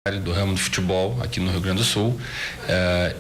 do ramo de futebol aqui no Rio Grande do Sul,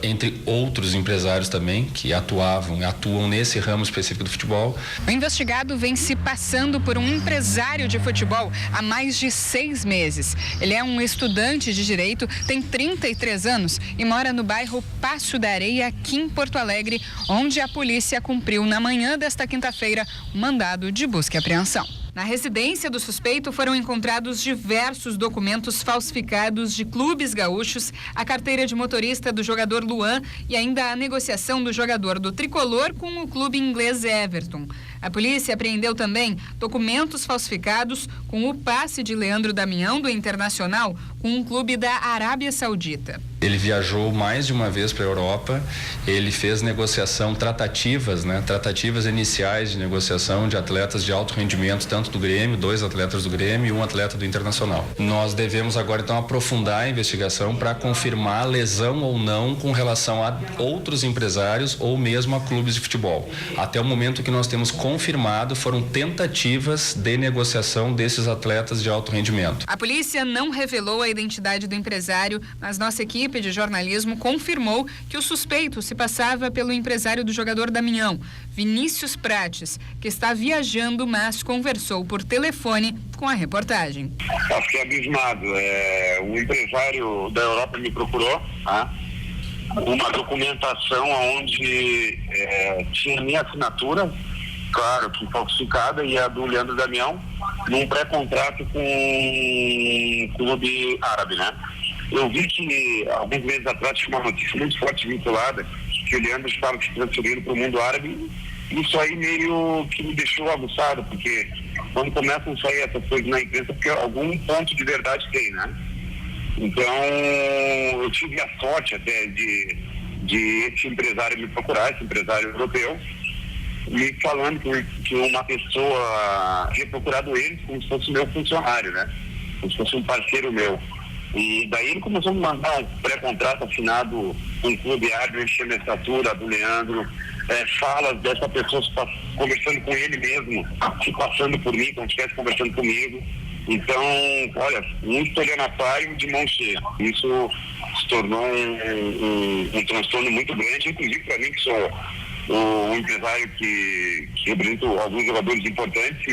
entre outros empresários também que atuam nesse ramo específico do futebol. O investigado vem se passando por um empresário de futebol há mais de 6 meses. Ele é um estudante de direito, tem 33 anos e mora no bairro Passo da Areia, aqui em Porto Alegre, onde a polícia cumpriu na manhã desta quinta-feira um mandado de busca e apreensão. Na residência do suspeito foram encontrados diversos documentos falsificados de clubes gaúchos, a carteira de motorista do jogador Luan e ainda a negociação do jogador do Tricolor com o clube inglês Everton. A polícia apreendeu também documentos falsificados com o passe de Leandro Damião, do Internacional, com um clube da Arábia Saudita. Ele viajou mais de uma vez para a Europa, ele fez tratativas iniciais de negociação de atletas de alto rendimento, tanto do Grêmio, 2 atletas do Grêmio e 1 atleta do Internacional. Nós devemos agora então aprofundar a investigação para confirmar lesão ou não com relação a outros empresários ou mesmo a clubes de futebol. Até o momento que nós temos confirmado foram tentativas de negociação desses atletas de alto rendimento. A polícia não revelou a identidade do empresário, mas nossa equipe de jornalismo confirmou que o suspeito se passava pelo empresário do jogador Damião, Vinícius Prates, que está viajando, mas conversou por telefone com a reportagem. Eu fiquei abismado. O empresário da Europa me procurou, uma documentação onde tinha minha assinatura, claro que falsificada, e a do Leandro Damião, num pré-contrato com um clube árabe, né? Eu vi que alguns meses atrás tinha uma notícia muito forte vinculada que o Leandro estava se transferindo para o mundo árabe. Isso aí meio que me deixou aguçado, porque quando começam a sair essas coisas na imprensa, porque algum ponto de verdade tem, né? Então, eu tive a sorte até de esse empresário me procurar, esse empresário europeu, me falando que uma pessoa tinha procurado ele como se fosse meu funcionário, né? Como se fosse um parceiro meu. E daí ele começou a me mandar um pré-contrato assinado com um clube árabe, enchendo a estatura do Leandro, falas dessa pessoa conversando com ele mesmo, se passando por mim, como se estivesse conversando comigo. Então, olha, um estelionatário de mão cheia. Isso se tornou um transtorno muito grande, inclusive para mim, que sou um empresário que representa alguns jogadores importantes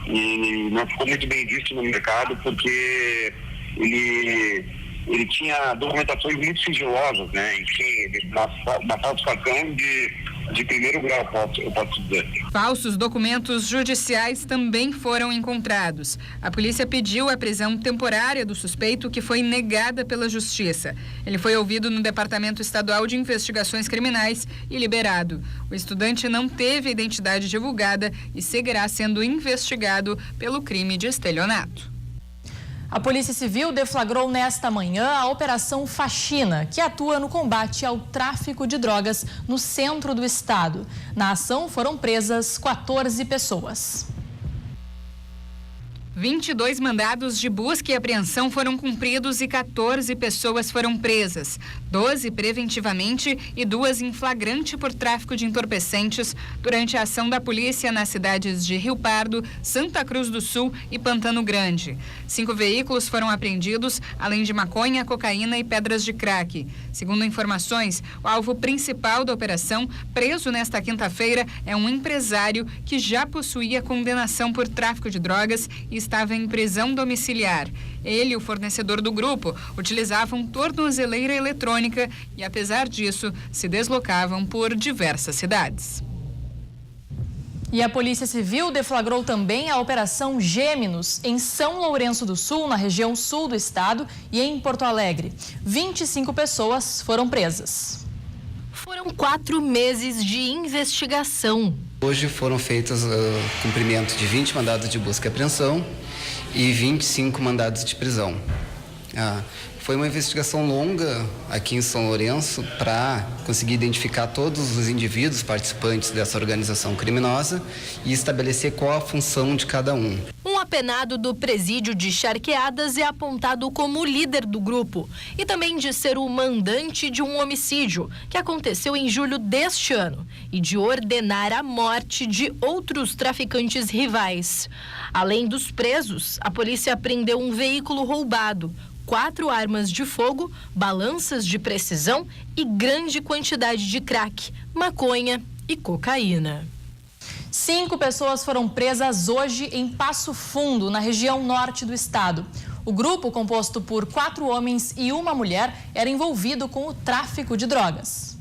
e não ficou muito bem visto no mercado, porque ele tinha documentações muito sigilosas, né? Enfim, uma falsificação de primeiro grau, eu posso dizer. Falsos documentos judiciais também foram encontrados. A polícia pediu a prisão temporária do suspeito, que foi negada pela Justiça. Ele foi ouvido no Departamento Estadual de Investigações Criminais e liberado. O estudante não teve identidade divulgada e seguirá sendo investigado pelo crime de estelionato. A Polícia Civil deflagrou nesta manhã a Operação Faxina, que atua no combate ao tráfico de drogas no centro do estado. Na ação foram presas 14 pessoas. 22 mandados de busca e apreensão foram cumpridos e 14 pessoas foram presas, 12 preventivamente e 2 em flagrante por tráfico de entorpecentes durante a ação da polícia nas cidades de Rio Pardo, Santa Cruz do Sul e Pantano Grande. 5 veículos foram apreendidos, além de maconha, cocaína e pedras de crack. Segundo informações, o alvo principal da operação, preso nesta quinta-feira, é um empresário que já possuía condenação por tráfico de drogas e estava em prisão domiciliar. Ele e o fornecedor do grupo utilizavam tornozeleira eletrônica e, apesar disso, se deslocavam por diversas cidades. E a Polícia Civil deflagrou também a Operação Gêmeos em São Lourenço do Sul, na região sul do estado, e em Porto Alegre. 25 pessoas foram presas. Foram 4 meses de investigação. Hoje foram feitos cumprimento de 20 mandados de busca e apreensão e 25 mandados de prisão. Foi uma investigação longa aqui em São Lourenço para conseguir identificar todos os indivíduos participantes dessa organização criminosa e estabelecer qual a função de cada um. Um apenado do presídio de Charqueadas é apontado como o líder do grupo e também de ser o mandante de um homicídio que aconteceu em julho deste ano e de ordenar a morte de outros traficantes rivais. Além dos presos, a polícia apreendeu um veículo roubado, 4 armas de fogo, balanças de precisão e grande quantidade de crack, maconha e cocaína. 5 pessoas foram presas hoje em Passo Fundo, na região norte do estado. O grupo, composto por 4 homens e uma mulher, era envolvido com o tráfico de drogas.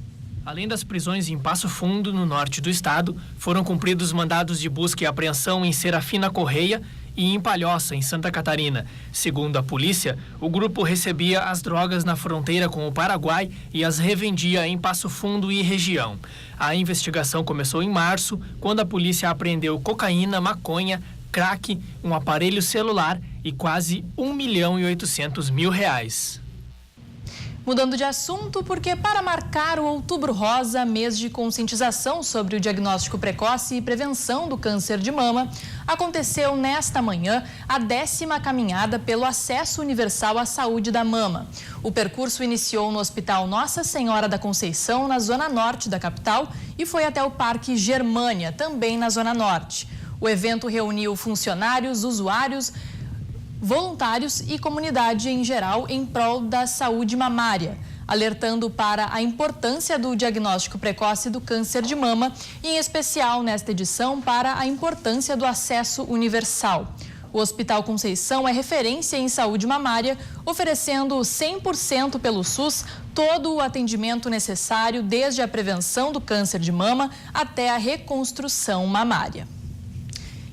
Além das prisões em Passo Fundo, no norte do estado, foram cumpridos mandados de busca e apreensão em Serafina Correia e em Palhoça, em Santa Catarina. Segundo a polícia, o grupo recebia as drogas na fronteira com o Paraguai e as revendia em Passo Fundo e região. A investigação começou em março, quando a polícia apreendeu cocaína, maconha, crack, um aparelho celular e quase R$1.800.000. Mudando de assunto, porque para marcar o Outubro Rosa, mês de conscientização sobre o diagnóstico precoce e prevenção do câncer de mama, aconteceu nesta manhã a 10ª caminhada pelo acesso universal à saúde da mama. O percurso iniciou no Hospital Nossa Senhora da Conceição, na zona norte da capital, e foi até o Parque Germânia, também na zona norte. O evento reuniu funcionários, usuários, voluntários e comunidade em geral em prol da saúde mamária, alertando para a importância do diagnóstico precoce do câncer de mama e, em especial, nesta edição, para a importância do acesso universal. O Hospital Conceição é referência em saúde mamária, oferecendo 100% pelo SUS todo o atendimento necessário, desde a prevenção do câncer de mama até a reconstrução mamária.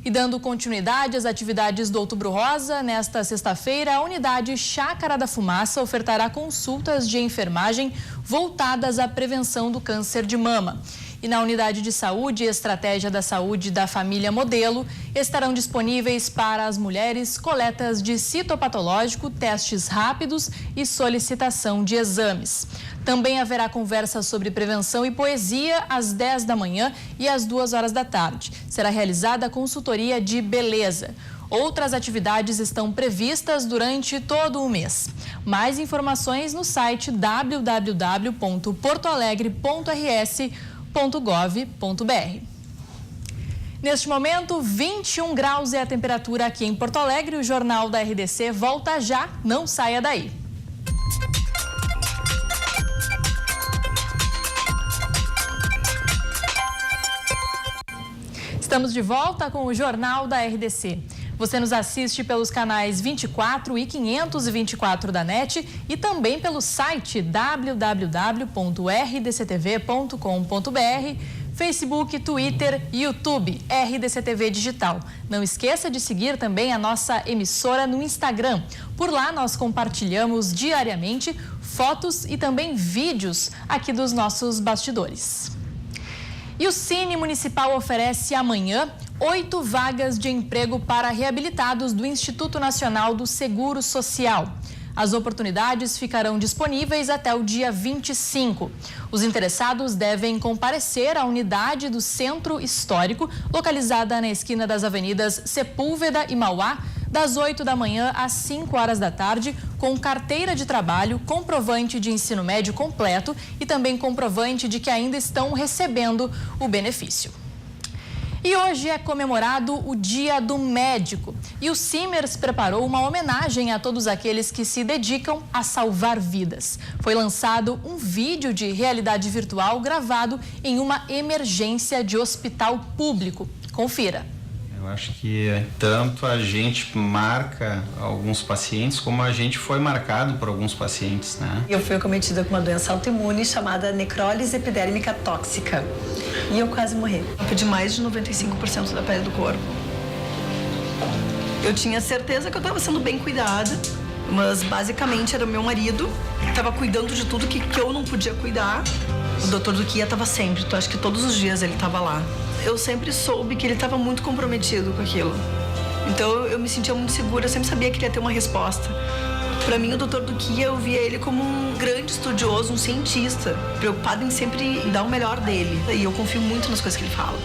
E dando continuidade às atividades do Outubro Rosa, nesta sexta-feira, a unidade Chácara da Fumaça ofertará consultas de enfermagem voltadas à prevenção do câncer de mama. E na unidade de saúde e estratégia da saúde da família Modelo, estarão disponíveis para as mulheres coletas de citopatológico, testes rápidos e solicitação de exames. Também haverá conversa sobre prevenção e poesia às 10 da manhã e às 2 horas da tarde. Será realizada a consultoria de beleza. Outras atividades estão previstas durante todo o mês. Mais informações no site www.portoalegre.rs.gov.br. Neste momento, 21 graus é a temperatura aqui em Porto Alegre. O Jornal da RDC volta já, não saia daí. Estamos de volta com o Jornal da RDC. Você nos assiste pelos canais 24 e 524 da NET e também pelo site www.rdctv.com.br, Facebook, Twitter e YouTube, RDCTV Digital. Não esqueça de seguir também a nossa emissora no Instagram. Por lá nós compartilhamos diariamente fotos e também vídeos aqui dos nossos bastidores. E o Cine Municipal oferece amanhã 8 vagas de emprego para reabilitados do Instituto Nacional do Seguro Social. As oportunidades ficarão disponíveis até o dia 25. Os interessados devem comparecer à unidade do Centro Histórico, localizada na esquina das avenidas Sepúlveda e Mauá, das 8 da manhã às 5 horas da tarde, com carteira de trabalho, comprovante de ensino médio completo e também comprovante de que ainda estão recebendo o benefício. E hoje é comemorado o Dia do Médico. E o Simers preparou uma homenagem a todos aqueles que se dedicam a salvar vidas. Foi lançado um vídeo de realidade virtual gravado em uma emergência de hospital público. Confira. Eu acho que tanto a gente marca alguns pacientes, como a gente foi marcado por alguns pacientes, né? Eu fui acometida com uma doença autoimune chamada necrólise epidérmica tóxica. E eu quase morri. Eu perdi mais de 95% da pele do corpo. Eu tinha certeza que eu estava sendo bem cuidada, mas basicamente era o meu marido que estava cuidando de tudo que eu não podia cuidar. O doutor Duquia estava sempre, acho que todos os dias ele estava lá. Eu sempre soube que ele estava muito comprometido com aquilo. Então eu me sentia muito segura, eu sempre sabia que ele ia ter uma resposta. Para mim, o doutor Duquia, eu via ele como um grande estudioso, um cientista, preocupado em sempre dar o melhor dele. E eu confio muito nas coisas que ele fala.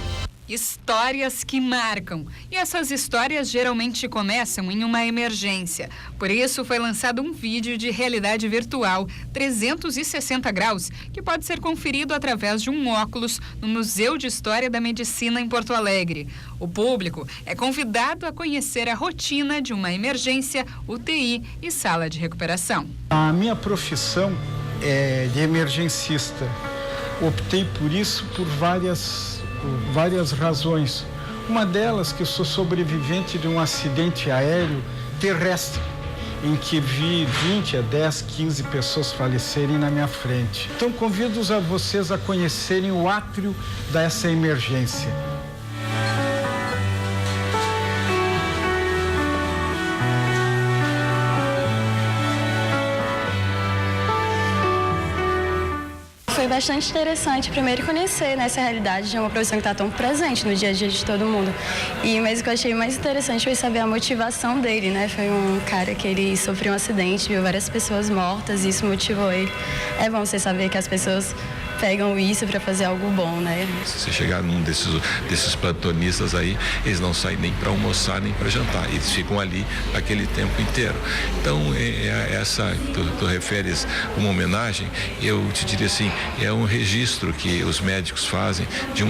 Histórias que marcam. E essas histórias geralmente começam em uma emergência. Por isso, foi lançado um vídeo de realidade virtual 360 graus, que pode ser conferido através de um óculos no Museu de História da Medicina em Porto Alegre. O público é convidado a conhecer a rotina de uma emergência, UTI e sala de recuperação. A minha profissão é de emergencista. Optei por isso por várias razões. Uma delas, que eu sou sobrevivente de um acidente aéreo terrestre, em que vi 20 a 10, 15 pessoas falecerem na minha frente. Então, convido a vocês a conhecerem o átrio dessa emergência. Foi bastante interessante, primeiro, conhecer essa realidade de uma profissão que está tão presente no dia a dia de todo mundo. E mas o que eu achei mais interessante foi saber a motivação dele, né? Foi um cara que ele sofreu um acidente, viu várias pessoas mortas e isso motivou ele. É bom você saber que as pessoas pegam isso para fazer algo bom, né? Se você chegar num desses plantonistas aí, eles não saem nem para almoçar nem para jantar, eles ficam ali aquele tempo inteiro. Então, tu referes uma homenagem, eu te diria assim, é um registro que os médicos fazem de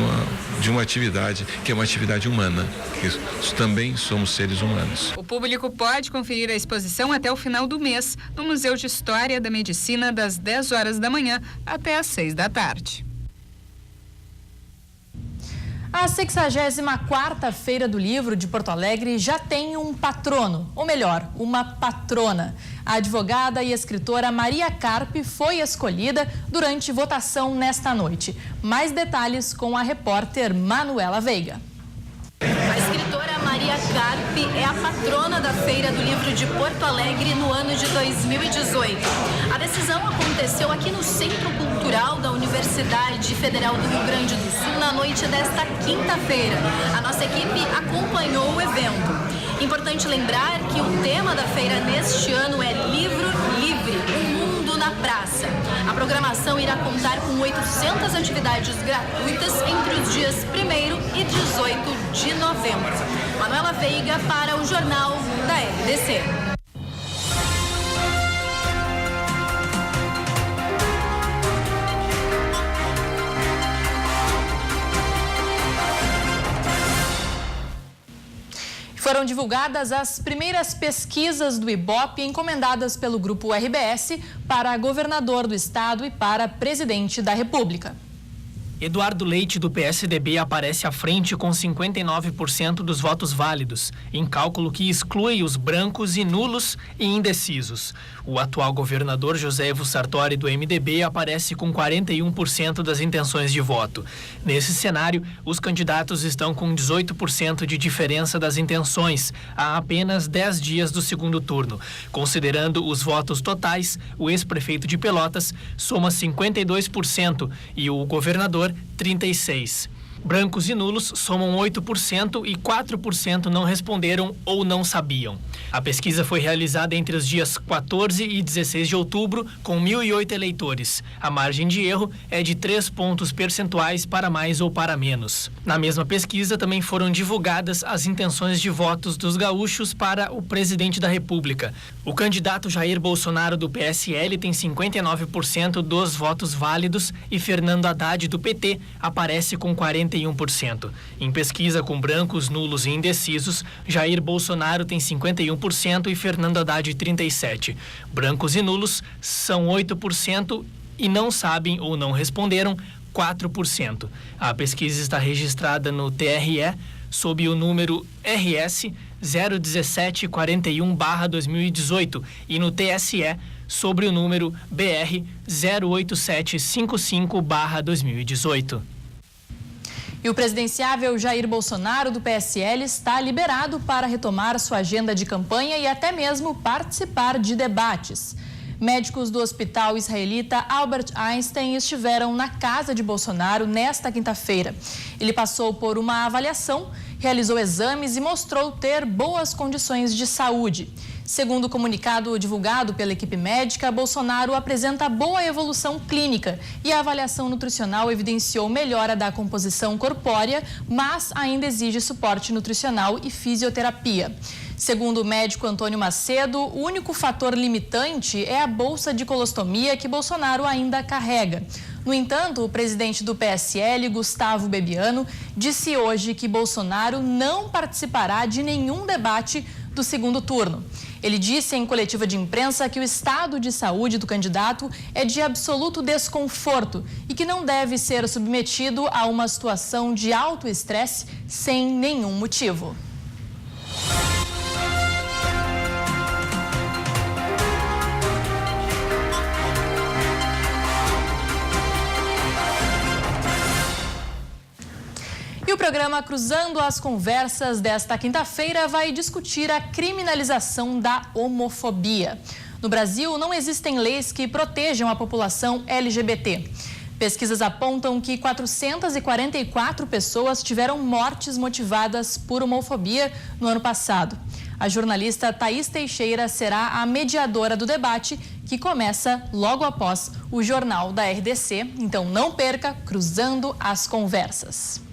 uma atividade que é uma atividade humana, que também somos seres humanos. O público pode conferir a exposição até o final do mês no Museu de História da Medicina, das 10 horas da manhã até às 6 da tarde. A 64ª Feira do Livro de Porto Alegre já tem um patrono, ou melhor, uma patrona. A advogada e escritora Maria Carpe foi escolhida durante votação nesta noite. Mais detalhes com a repórter Manuela Veiga. A escritora Maria Carpe é a patrona da Feira do Livro de Porto Alegre no ano de 2018. A decisão aconteceu aqui no Centro Cultural da Universidade Federal do Rio Grande do Sul na noite desta quinta-feira. A nossa equipe acompanhou o evento. Importante lembrar que o tema da feira neste ano é Livro Livre, um mundo na praça. A programação irá contar com 800 atividades gratuitas entre os dias 1º e 18 de novembro. Manuela Veiga para o Jornal da RDC. Foram divulgadas as primeiras pesquisas do IBOPE encomendadas pelo Grupo RBS para governador do estado e para presidente da República. Eduardo Leite, do PSDB, aparece à frente com 59% dos votos válidos, em cálculo que exclui os brancos e nulos e indecisos. O atual governador José Evo Sartori, do MDB, aparece com 41% das intenções de voto. Nesse cenário, os candidatos estão com 18% de diferença das intenções, a apenas 10 dias do segundo turno. Considerando os votos totais, o ex-prefeito de Pelotas soma 52% e o governador 36%. Brancos e nulos somam 8% e 4% não responderam ou não sabiam. A pesquisa foi realizada entre os dias 14 e 16 de outubro, com 1.008 eleitores. A margem de erro é de 3 pontos percentuais para mais ou para menos. Na mesma pesquisa, também foram divulgadas as intenções de votos dos gaúchos para o presidente da República. O candidato Jair Bolsonaro, do PSL, tem 59% dos votos válidos e Fernando Haddad, do PT, aparece com 41%. Em pesquisa com brancos, nulos e indecisos, Jair Bolsonaro tem 51% e Fernando Haddad 37%. Brancos e nulos são 8% e não sabem ou não responderam 4%. A pesquisa está registrada no TRE sob o número RS 01741/2018 e no TSE sobre o número BR 08755/2018. E o presidenciável Jair Bolsonaro, do PSL, está liberado para retomar sua agenda de campanha e até mesmo participar de debates. Médicos do Hospital Israelita Albert Einstein estiveram na casa de Bolsonaro nesta quinta-feira. Ele passou por uma avaliação, realizou exames e mostrou ter boas condições de saúde. Segundo o comunicado divulgado pela equipe médica, Bolsonaro apresenta boa evolução clínica e a avaliação nutricional evidenciou melhora da composição corpórea, mas ainda exige suporte nutricional e fisioterapia. Segundo o médico Antônio Macedo, o único fator limitante é a bolsa de colostomia que Bolsonaro ainda carrega. No entanto, o presidente do PSL, Gustavo Bebiano, disse hoje que Bolsonaro não participará de nenhum debate do segundo turno. Ele disse em coletiva de imprensa que o estado de saúde do candidato é de absoluto desconforto e que não deve ser submetido a uma situação de alto estresse sem nenhum motivo. E o programa Cruzando as Conversas desta quinta-feira vai discutir a criminalização da homofobia. No Brasil, não existem leis que protejam a população LGBT. Pesquisas apontam que 444 pessoas tiveram mortes motivadas por homofobia no ano passado. A jornalista Thaís Teixeira será a mediadora do debate, que começa logo após o Jornal da RDC. Então não perca Cruzando as Conversas.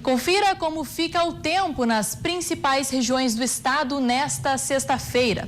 Confira como fica o tempo nas principais regiões do estado nesta sexta-feira.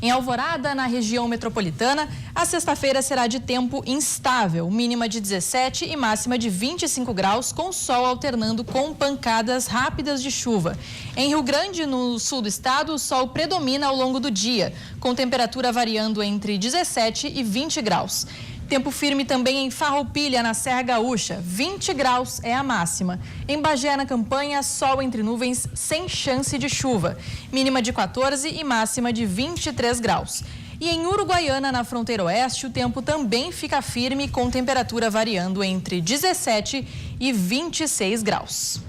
Em Alvorada, na região metropolitana, a sexta-feira será de tempo instável, mínima de 17 e máxima de 25 graus, com sol alternando com pancadas rápidas de chuva. Em Rio Grande, no sul do estado, o sol predomina ao longo do dia, com temperatura variando entre 17 e 20 graus. Tempo firme também em Farroupilha, na Serra Gaúcha, 20 graus é a máxima. Em Bagé, na Campanha, sol entre nuvens sem chance de chuva, mínima de 14 e máxima de 23 graus. E em Uruguaiana, na fronteira oeste, o tempo também fica firme, com temperatura variando entre 17 e 26 graus.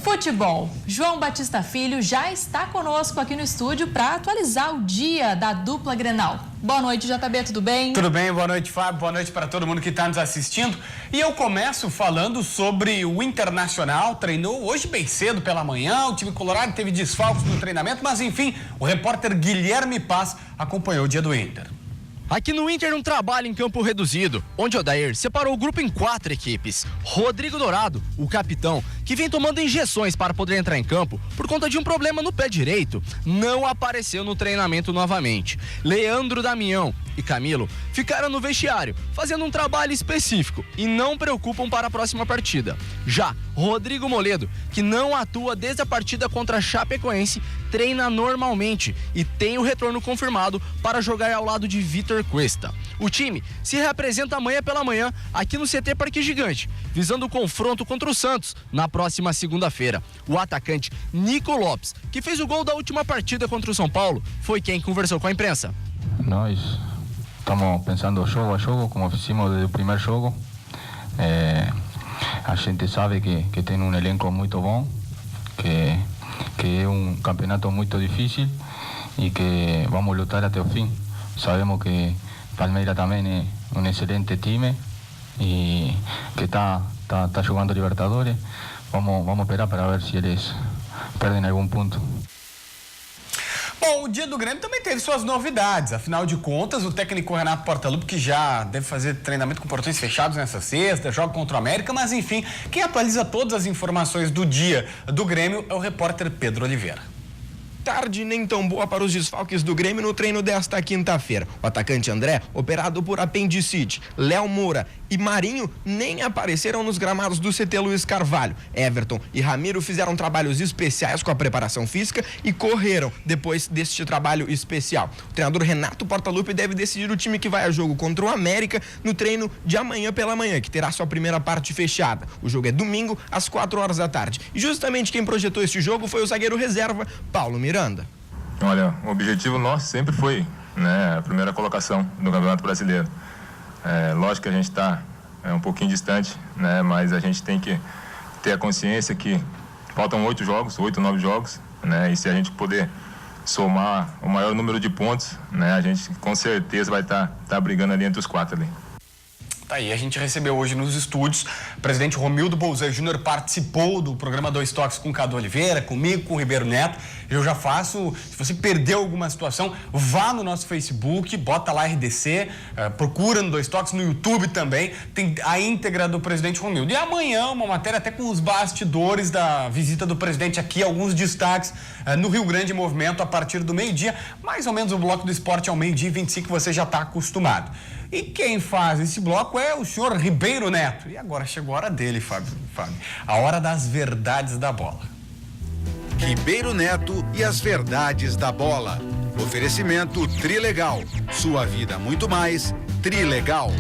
Futebol. João Batista Filho já está conosco aqui no estúdio para atualizar o dia da dupla Grenal. Boa noite, JB, tudo bem? Tudo bem, boa noite, Fábio, boa noite para todo mundo que está nos assistindo. E eu começo falando sobre o Internacional, treinou hoje bem cedo pela manhã, o time colorado teve desfalques no treinamento, mas enfim, o repórter Guilherme Paz acompanhou o dia do Inter. Aqui no Inter, um trabalho em campo reduzido, onde Odair separou o grupo em 4 equipes. Rodrigo Dourado, o capitão, que vem tomando injeções para poder entrar em campo por conta de um problema no pé direito, não apareceu no treinamento novamente. Leandro Damião e Camilo ficaram no vestiário, fazendo um trabalho específico e não preocupam para a próxima partida. Já Rodrigo Moledo, que não atua desde a partida contra a Chapecoense, treina normalmente e tem o retorno confirmado para jogar ao lado de Vitor Cuesta. O time se reapresenta amanhã pela manhã aqui no CT Parque Gigante, visando o confronto contra o Santos na próxima segunda-feira. O atacante Nico Lopes, que fez o gol da última partida contra o São Paulo, foi quem conversou com a imprensa. Nós estamos pensando jogo a jogo, como fizemos desde o primeiro jogo. A gente sabe que tem um elenco muito bom, que é um campeonato muito difícil e que vamos lutar até o fim. Sabemos que Palmeiras também é um excelente time e que está jogando Libertadores. Vamos esperar para ver se eles perdem algum ponto. Bom, o dia do Grêmio também teve suas novidades. Afinal de contas, o técnico Renato Portaluppi, que já deve fazer treinamento com portões fechados nessa sexta, joga contra o América, mas enfim, quem atualiza todas as informações do dia do Grêmio é o repórter Pedro Oliveira. Tarde nem tão boa para os desfalques do Grêmio no treino desta quinta-feira. O atacante André, operado por apendicite, Léo Moura e Marinho nem apareceram nos gramados do CT Luiz Carvalho. Everton e Ramiro fizeram trabalhos especiais com a preparação física e correram depois deste trabalho especial. O treinador Renato Portaluppi deve decidir o time que vai a jogo contra o América no treino de amanhã pela manhã, que terá sua primeira parte fechada. O jogo é domingo, às 4 horas da tarde. E justamente quem projetou este jogo foi o zagueiro reserva, Paulo Miranda. Olha, o objetivo nosso sempre foi, a primeira colocação no Campeonato Brasileiro. Lógico que a gente está um pouquinho distante, mas a gente tem que ter a consciência que faltam 8, 9 jogos, e se a gente puder somar o maior número de pontos, a gente com certeza vai estar brigando ali entre os 4 ali. Tá aí, a gente recebeu hoje nos estúdios o presidente Romildo Bolzan Júnior, participou do programa Dois Toques com o Cadu Oliveira, comigo, com o Ribeiro Neto. Eu já faço, se você perdeu alguma situação, vá no nosso Facebook, bota lá RDC, procura no Dois Toques, no YouTube também, tem a íntegra do presidente Romildo. E amanhã, uma matéria até com os bastidores da visita do presidente aqui, alguns destaques no Rio Grande em Movimento a partir do meio-dia, mais ou menos o bloco do esporte ao meio-dia e 25, que você já está acostumado. E quem faz esse bloco é o senhor Ribeiro Neto. E agora chegou a hora dele, Fábio. A hora das verdades da bola. Ribeiro Neto e as verdades da bola. Oferecimento Trilegal. Sua vida muito mais Trilegal.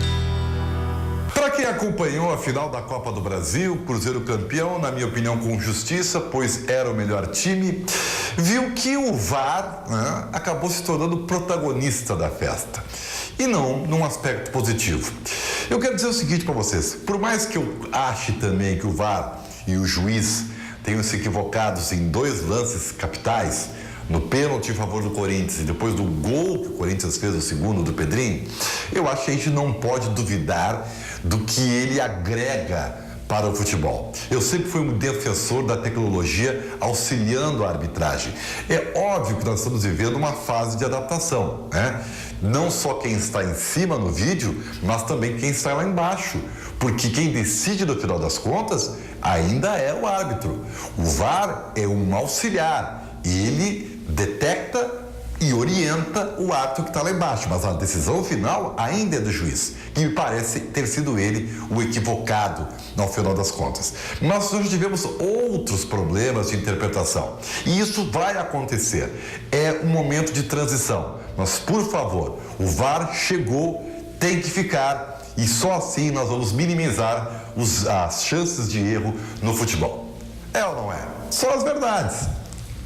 Para quem acompanhou a final da Copa do Brasil, Cruzeiro campeão, na minha opinião com justiça, pois era o melhor time, viu que o VAR, né, acabou se tornando protagonista da festa. E não num aspecto positivo. Eu quero dizer o seguinte para vocês, por mais que eu ache também que o VAR e o juiz tenham se equivocados em 2 lances capitais, no pênalti em favor do Corinthians e depois do gol que o Corinthians fez, o segundo do Pedrinho, eu acho que a gente não pode duvidar do que ele agrega para o futebol. Eu sempre fui um defensor da tecnologia auxiliando a arbitragem. É óbvio que nós estamos vivendo uma fase de adaptação, né? Não só quem está em cima no vídeo, mas também quem está lá embaixo. Porque quem decide no final das contas ainda é o árbitro. O VAR é um auxiliar. Ele detecta e orienta o árbitro que está lá embaixo, mas a decisão final ainda é do juiz, que me parece ter sido ele o equivocado no final das contas. Nós hoje tivemos outros problemas de interpretação e isso vai acontecer. É um momento de transição, mas por favor, o VAR chegou, tem que ficar e só assim nós vamos minimizar as chances de erro no futebol. É ou não é? Só as verdades.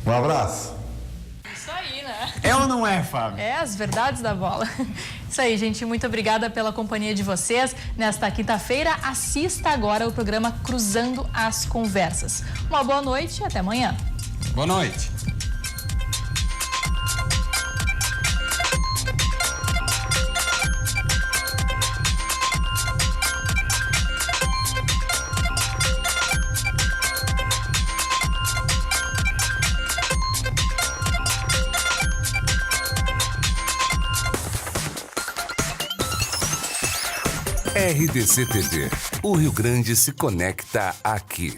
Um abraço. Isso aí, né? É ou não é, Fábio? É, as verdades da bola. Isso aí, gente. Muito obrigada pela companhia de vocês. Nesta quinta-feira, assista agora o programa Cruzando as Conversas. Uma boa noite e até amanhã. Boa noite. RDC TV. O Rio Grande se conecta aqui.